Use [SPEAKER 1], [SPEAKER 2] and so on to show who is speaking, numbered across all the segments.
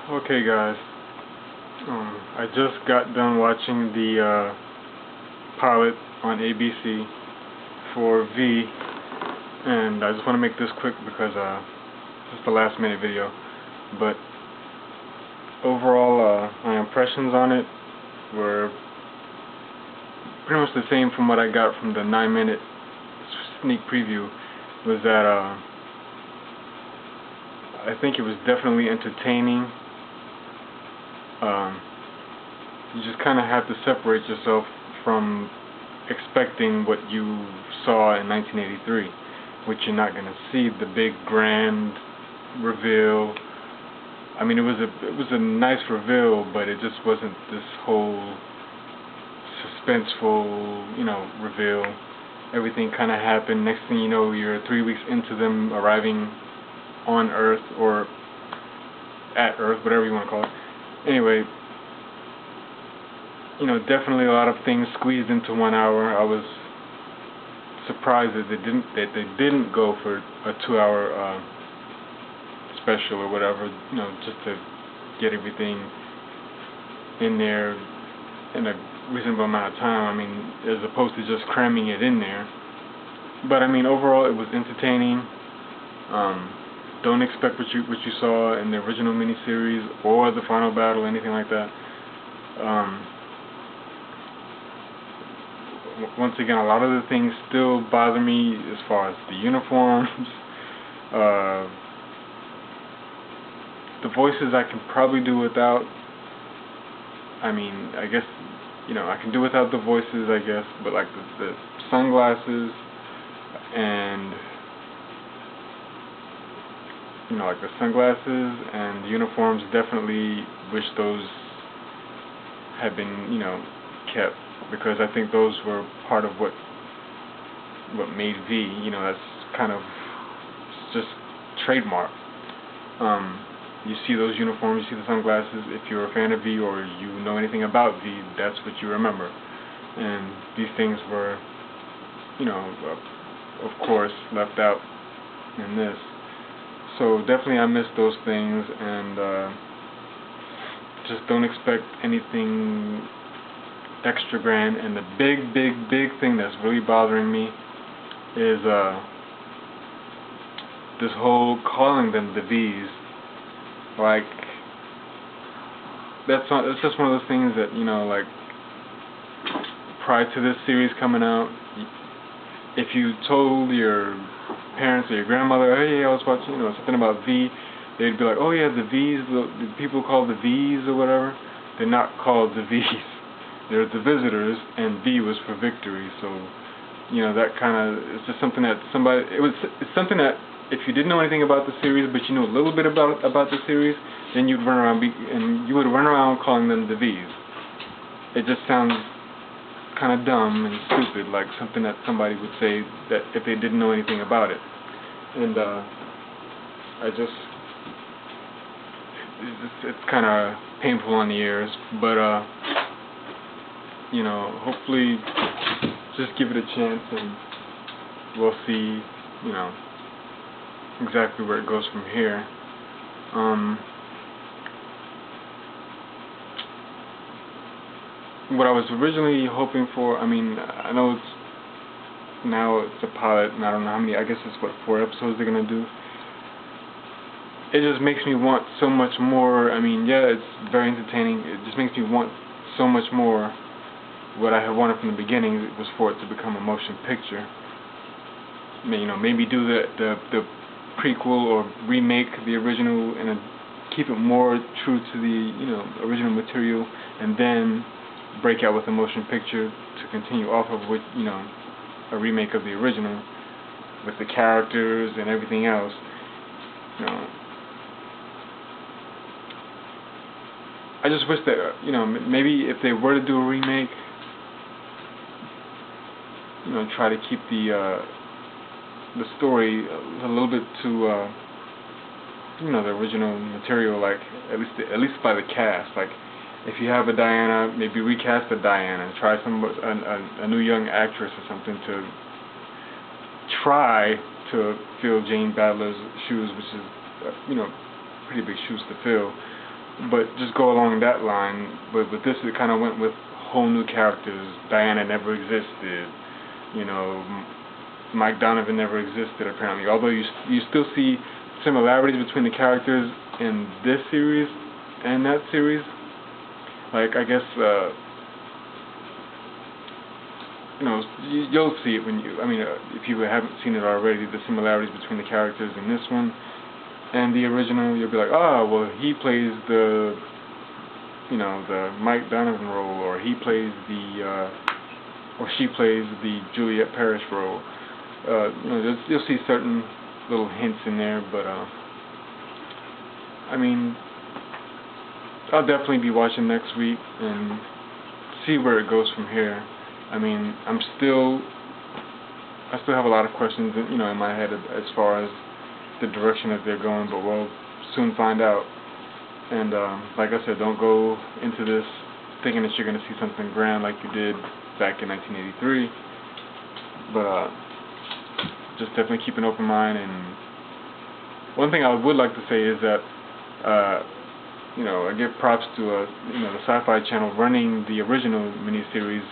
[SPEAKER 1] Okay, guys. I just got done watching the pilot on ABC for V, and I just want to make this quick because it's the last minute video. But overall, my impressions on it were pretty much the same from what I got from the 9-minute sneak preview. Was that I think it was definitely entertaining. You just kind of have to separate yourself from expecting what you saw in 1983, which you're not going to see the big grand reveal. I mean, it was a nice reveal, but it just wasn't this whole suspenseful, reveal. Everything kind of happened. Next thing you know, you're 3 weeks into them arriving on Earth, or at Earth, whatever you want to call it. Anyway, definitely a lot of things squeezed into 1 hour. I was surprised that they didn't go for a 2-hour special or whatever, just to get everything in there in a reasonable amount of time. I mean, as opposed to just cramming it in there. But I mean, overall, it was entertaining. Don't expect what you saw in the original miniseries or the final battle, anything like that. Once again, a lot of the things still bother me as far as the uniforms. The voices I can probably do without. I mean, I guess, I can do without the voices, I guess, but like the sunglasses and like the sunglasses and the uniforms, definitely wish those had been, kept, because I think those were part of what made V. That's kind of just trademark. You see those uniforms, you see the sunglasses. If you're a fan of V or you know anything about V, that's what you remember. And these things were, of course, left out in this. So definitely I miss those things, and just don't expect anything extra grand. And the big thing that's really bothering me is this whole calling them the V's. Like, that's just one of those things that, like, prior to this series coming out, if you told your parents or your grandmother, hey, I was watching, something about V, they'd be like, oh yeah, the V's, the people called the V's or whatever. They're not called the V's. They're the visitors, and V was for victory. So, that kind of, it's just something that it's something that if you didn't know anything about the series, but you knew a little bit about the series, then you'd run around and you would run around calling them the V's. It just sounds kind of dumb and stupid, like something that somebody would say that if they didn't know anything about it. And it's kind of painful on the ears, but hopefully just give it a chance, and we'll see, exactly where it goes from here. What I was originally hoping for, I mean, I know now it's a pilot, and I don't know how many, I guess it's 4 episodes they're going to do. It just makes me want so much more. I mean, yeah, it's very entertaining. It just makes me want so much more. What I had wanted from the beginning was for it to become a motion picture. Maybe do the prequel or remake the original and keep it more true to the original material, and then break out with a motion picture to continue off of what a remake of the original with the characters and everything else. I just wish that maybe if they were to do a remake, try to keep the story a little bit to the original material, like at least by the cast. Like, if you have a Diana, maybe recast a Diana, try a new young actress or something to try to fill Jane Badler's shoes, which is pretty big shoes to fill. but just go along that line. But with this, it kind of went with whole new characters. Diana never existed. You know, Mike Donovan never existed apparently. Although you still see similarities between the characters in this series and that series. Like, I guess you know, you'll see it when you. I mean, if you haven't seen it already, the similarities between the characters in this one and the original, you'll be like, oh, well, he plays the, you know, the Mike Donovan role, or he plays the, or she plays the Juliet Parrish role. You know, you'll see certain little hints in there, but I mean, I'll definitely be watching next week and see where it goes from here. I mean, I still have a lot of questions, you know, in my head as far as the direction that they're going, but we'll soon find out. And like I said, don't go into this thinking that you're going to see something grand like you did back in 1983. But just definitely keep an open mind. And one thing I would like to say is that you know, I give props to you know, the Sci-Fi Channel running the original miniseries.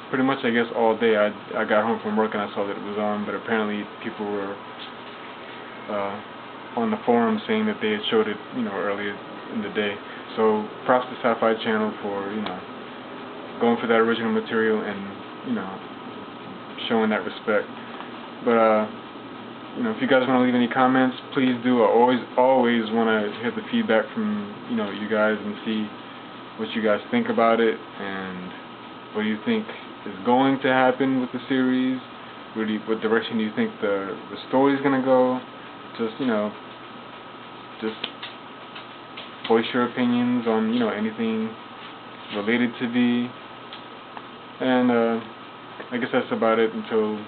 [SPEAKER 1] Pretty much, I guess, all day. I got home from work and I saw that it was on, but apparently people were on the forum saying that they had showed it, you know, earlier in the day. So props to Sci-Fi Channel for, you know, going for that original material and, you know, showing that respect. But you know, if you guys want to leave any comments, please do. I always want to hear the feedback from, you know, you guys and see what you guys think about it and what do you think is going to happen with the series. What direction do you think the story's going to go? Just, you know, just voice your opinions on, you know, anything related to V. And I guess that's about it until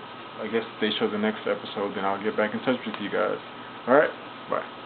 [SPEAKER 1] I guess they show the next episode. Then I'll get back in touch with you guys. Alright, bye.